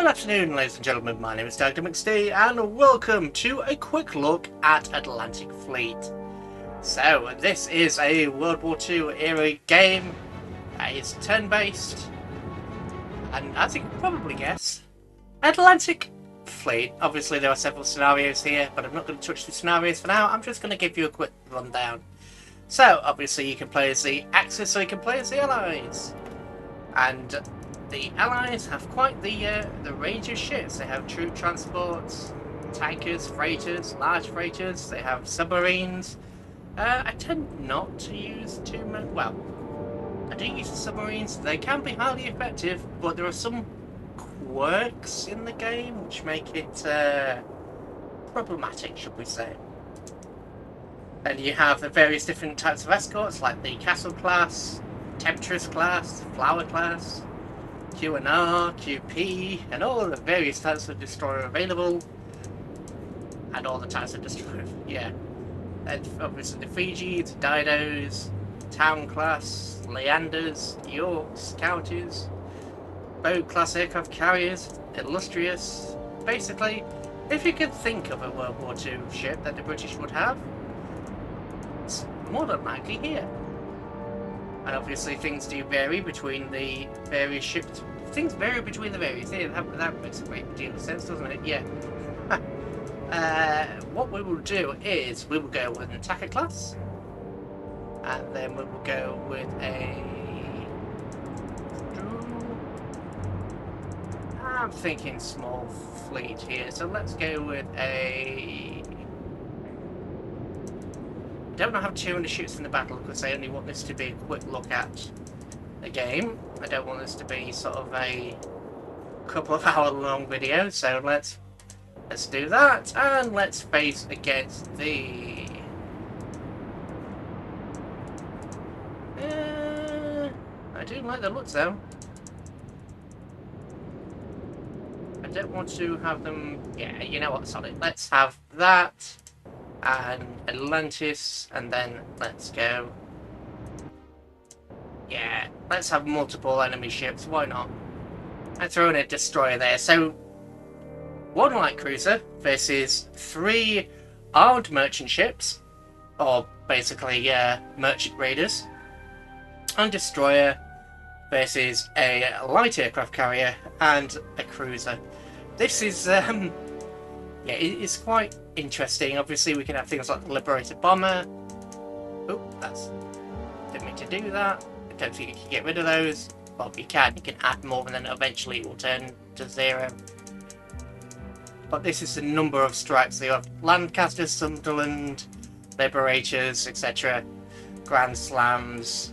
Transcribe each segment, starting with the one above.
Good afternoon, ladies and gentlemen. My name is Dr. McStee, and welcome to a quick look at Atlantic Fleet. So, this is a World War II era game. It's turn-based, and as you can probably guess, Atlantic Fleet. Obviously, there are several scenarios here, but I'm not going to touch the scenarios for now. I'm just going to give you a quick rundown. So, obviously, you can play as the Axis, or you can play as the Allies, and the Allies have quite the range of ships. They have troop transports, tankers, freighters, large freighters. They have submarines. I tend not to use too many. Well, I do use the submarines. They can be highly effective, but there are some quirks in the game which make it problematic, should we say. And you have the various different types of escorts, like the Castle class, Temptress class, Flower class, QNR, QP, and all the various types of destroyer available. And all the types of destroyer, yeah. And obviously the Fijis, Didos, Town class, Leanders, Yorks, Counties, Boat class aircraft carriers, Illustrious. Basically, if you could think of a World War II ship that the British would have, it's more than likely here. And obviously things do vary between the various ships. Things vary between the various. Yeah, that makes a great deal of sense, doesn't it? Yeah. What we will do is we will go with an attacker class. And then we will go with a... I'm thinking small fleet here. So let's go with a... I don't have too many ships in the battle because I only want this to be a quick look at the game. I don't want this to be sort of a couple of hour long video, so let's do that, and let's face against the I do like the looks though. I don't want to have them, yeah, you know what, solid. Let's have that and Atlantis, and then let's go. Yeah, let's have multiple enemy ships, why not? And throw in a destroyer there. So, one light cruiser versus 3 armed merchant ships, or basically merchant raiders, and destroyer versus a light aircraft carrier and a cruiser. This is yeah, it's quite interesting. Obviously, we can have things like the Liberator bomber. Oh, didn't mean to do that. I don't think you can get rid of those. Well, you can add more, and then eventually it will turn to 0. But this is the number of strikes. So you have Lancasters, Sunderland, Liberators, etc. Grand Slams.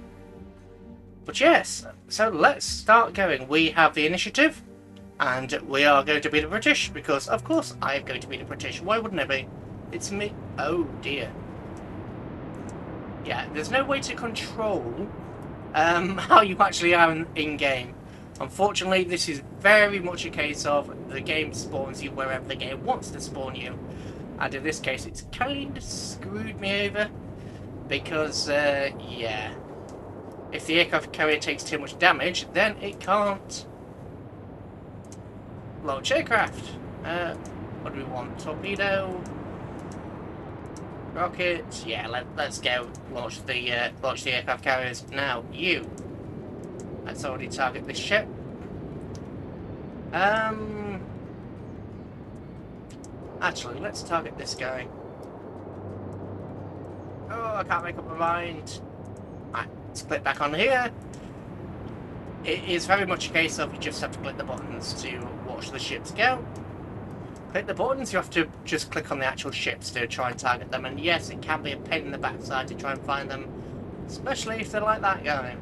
But yes, so let's start going. We have the initiative, and we are going to be the British, because of course I am going to be the British. Why wouldn't it be? It's me. Oh dear. Yeah, there's no way to control how you actually are in game. Unfortunately, this is very much a case of the game spawns you wherever the game wants to spawn you, and in this case it's kind of screwed me over because yeah, if the aircraft carrier takes too much damage, then it can't launch aircraft. What do we want? Torpedo, rocket. Yeah, let's go launch the aircraft carriers now. Let's already target this ship. Actually, let's target this guy. Oh, I can't make up my mind. Right, let's click back on here. It is very much a case of you just have to click the buttons to watch the ships go. Click the buttons, you have to just click on the actual ships to try and target them. And yes, it can be a pain in the backside to try and find them, especially if they're like that guy,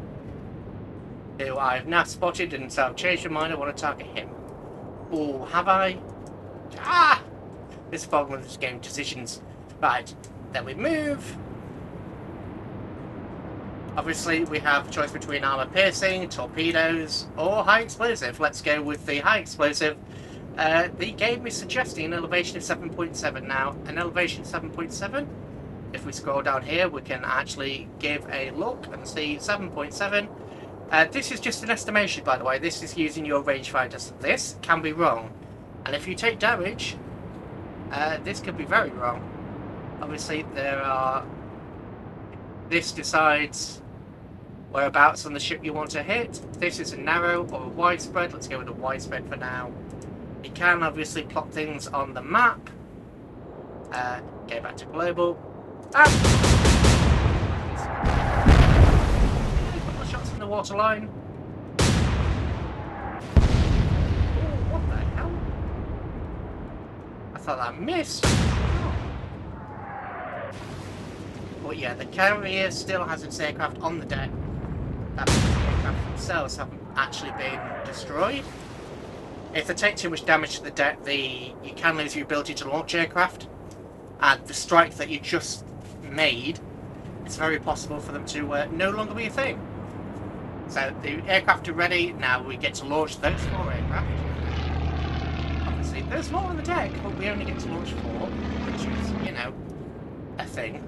who I've now spotted, and so I've changed my mind. I want to target him. Oh, have I? Ah! This is the problem with this game decisions. Right, then we move. Obviously, we have a choice between armor piercing, torpedoes, or high explosive. Let's go with the high explosive. The game is suggesting an elevation of 7.7 now. An elevation of 7.7. If we scroll down here, we can actually give a look and see 7.7. This is just an estimation, by the way. This is using your rangefinder, so this can be wrong. And if you take damage, this could be very wrong. Obviously, this decides whereabouts on the ship you want to hit. This is a narrow or a widespread. Let's go with a widespread for now. You can obviously plot things on the map. Go back to global. A couple of shots in the waterline. Oh, what the hell? I thought that missed. But yeah, the carrier still has its aircraft on the deck. That means the aircraft themselves haven't actually been destroyed. If they take too much damage to the deck, you can lose your ability to launch aircraft. And the strike that you just made, it's very possible for them to no longer be a thing. So the aircraft are ready. Now we get to launch those 4 aircraft. Obviously, there's more on the deck, but we only get to launch 4, which is, you know, a thing.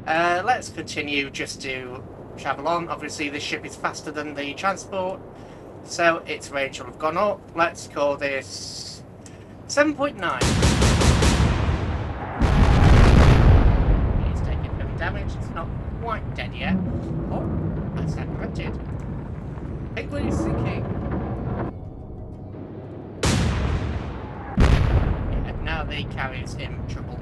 Let's continue just to travel on. Obviously, this ship is faster than the transport, so its range will have gone up. Let's call this 7.9. It's taking heavy damage. It's not quite dead yet. Oh, that's that corrected. Penguin is sinking. Yeah, now the carrier's in trouble.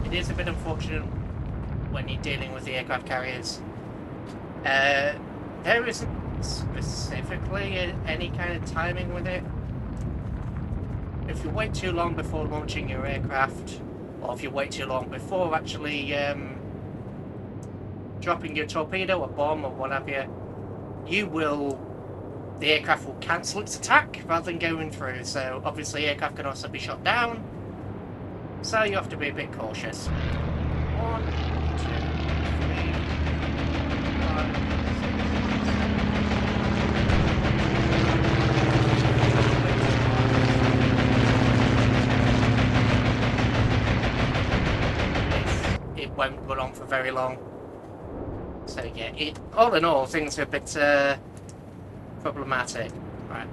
It is a bit unfortunate when you're dealing with the aircraft carriers. There isn't specifically any kind of timing with it. If you wait too long before launching your aircraft, or if you wait too long before actually dropping your torpedo or bomb or what have you, the aircraft will cancel its attack rather than going through. So obviously aircraft can also be shot down. So you have to be a bit cautious. 1, 2, 3, 5, 6. It won't go on for very long. So yeah, all in all, things are a bit problematic. Right.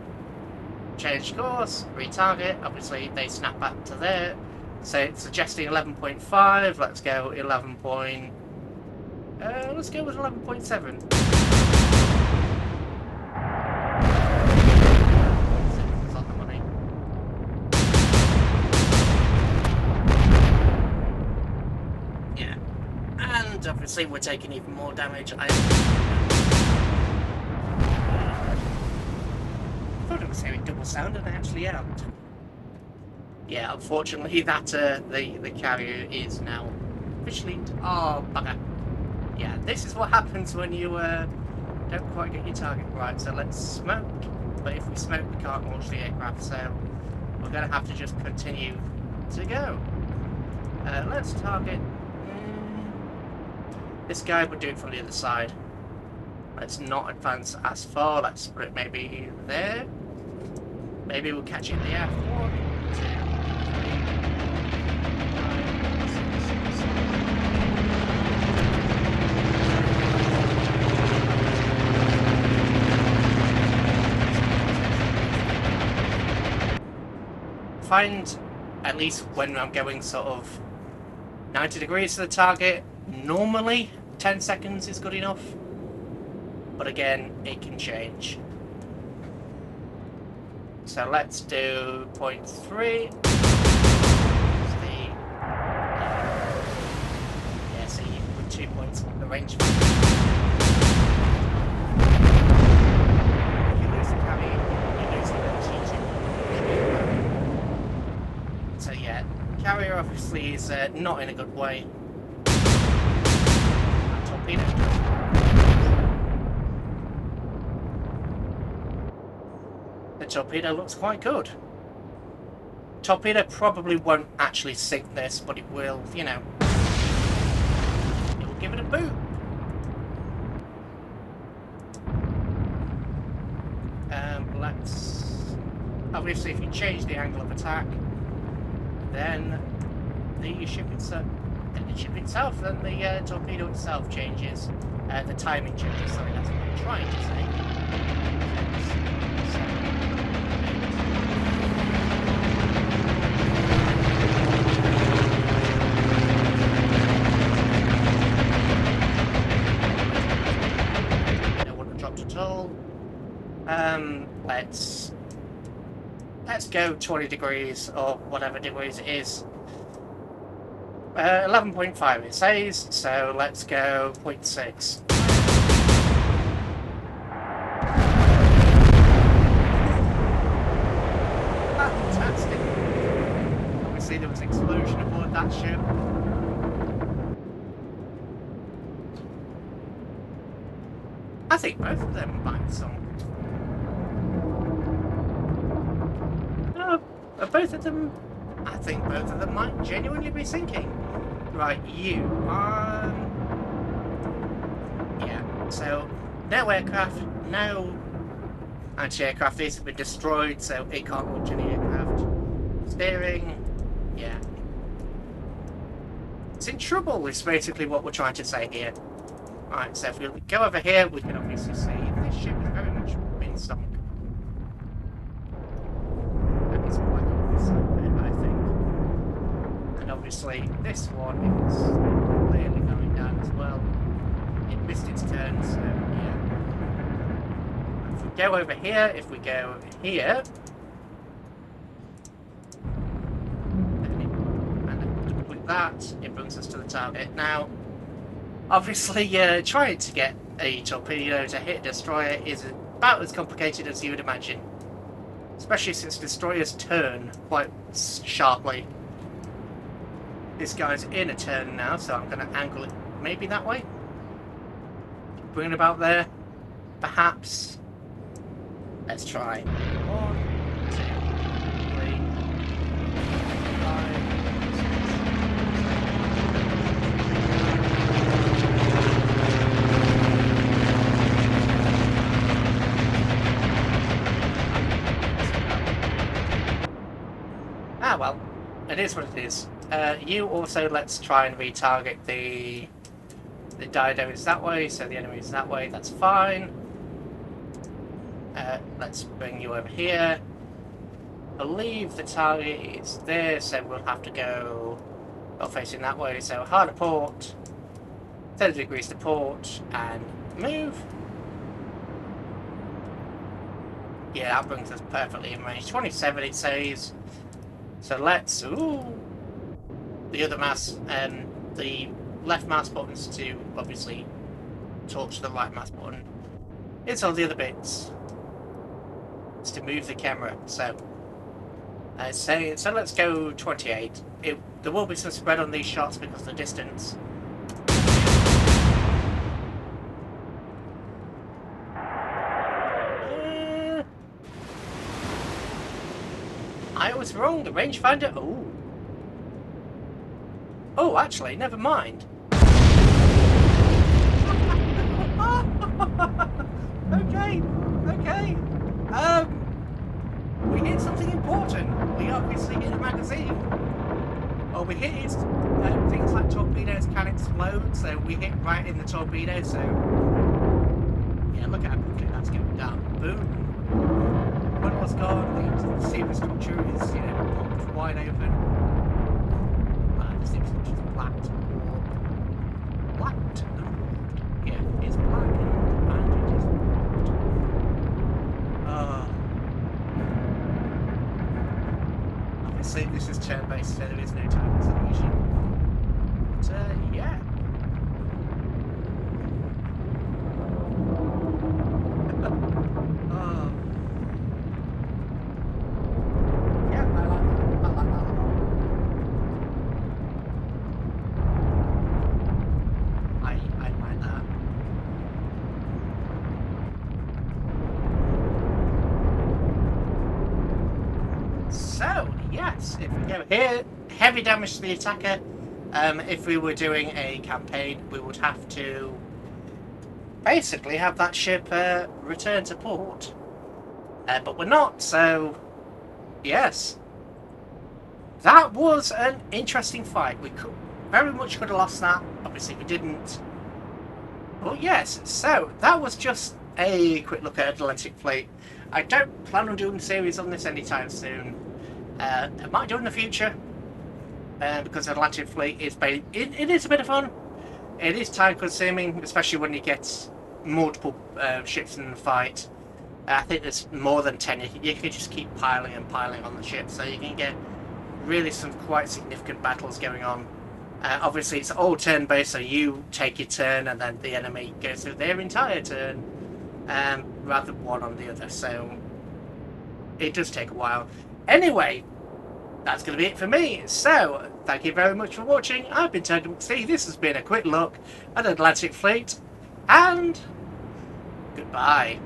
Change course, retarget. Obviously, they snap back to there. So it's suggesting 11.5. Let's go 11. Let's go with 11.7. That's not the money. Yeah, and obviously we're taking even more damage. I thought it was hearing double sound, and I actually am. Yeah, unfortunately, that the carrier is now officially. Oh, bugger! Yeah, this is what happens when you don't quite get your target right. So let's smoke. But if we smoke, we can't launch the aircraft. So we're going to have to just continue to go. Let's target this guy. We'll do it from the other side. Let's not advance as far. Let's put it maybe there. Maybe we'll catch it in the air. 1, 2. Find, at least when I'm going sort of 90 degrees to the target, normally 10 seconds is good enough, but again, it can change. So let's do 0.3. Yeah, see, with 2 points on the range. If you lose the carry, you lose the ability to. So yeah, carrier obviously is not in a good way. Torpedo. The torpedo looks quite good. Torpedo probably won't actually sink this, but it will, you know, it will give it a boot. Let's, obviously if you change the angle of attack, then the ship itself, then the torpedo itself changes. The timing changes. Sorry, that's what I'm trying to say. At all. Let's go 20 degrees or whatever degrees it is. 11.5 it says, so let's go 0.6. Fantastic. Obviously there was an explosion aboard that ship. I think both of them might be sunk. No, both of them. I think both of them might genuinely be sinking. Right, you. Yeah. So no aircraft, no anti-aircraft. These have been destroyed, so it can't launch any aircraft. Steering. Yeah. It's in trouble. Is basically what we're trying to say here. Right, so if we go over here, we can obviously see this ship has very much been sunk. That is quite obvious, I think. And obviously, this one is clearly going down as well. It missed its turn, so yeah. If we go over here, and with that, it brings us to the target. Now, obviously, trying to get a torpedo to hit a destroyer is about as complicated as you would imagine. Especially since destroyers turn quite sharply. This guy's in a turn now, so I'm going to angle it maybe that way. Bring it about there. Perhaps. Let's try. 1, 2, 3, 5. Ah, well, it is what it is. You also, let's try and retarget the dido is that way, so the enemy is that way, that's fine. Let's bring you over here. I believe the target is there, so we'll have to go facing that way, so hard to port, 30 degrees to port, and move. Yeah, that brings us perfectly in range. 27 it says. So let's, the other mouse, the left mouse buttons to obviously torch the right mouse button. It's all the other bits. It's to move the camera. So, so let's go 28. There will be some spread on these shots because of the distance. I was wrong, the rangefinder. Oh, actually, never mind. Okay. We hit something important. We obviously hit a magazine. Or we hit things like torpedoes can explode, so we hit right in the torpedo, so yeah, look at how quickly that's going down. Boom. When it was gone, the superstructure is, popped wide open. The superstructure is blacked. Blacked? Yeah, it's blackened and it is blacked. Obviously, this is turn-based, so there is no time acceleration. But, yeah. If we go here, heavy damage to the attacker. If we were doing a campaign, we would have to basically have that ship return to port. But we're not, so yes. that was an interesting fight. We could very much could have lost that. Obviously, we didn't. But yes, so that was just a quick look at Atlantic Fleet. I don't plan on doing a series on this anytime soon. I might do in the future, because Atlantic Fleet is it is a bit of fun. It is time consuming, especially when you get multiple ships in the fight. I think there's more than 10. You can just keep piling and piling on the ship, so you can get really some quite significant battles going on. Obviously, it's all turn-based, so you take your turn, and then the enemy goes through their entire turn, rather than one on the other. So it does take a while. Anyway, that's going to be it for me. So thank you very much for watching. I've been Token McSee. This has been a quick look at Atlantic Fleet, and goodbye.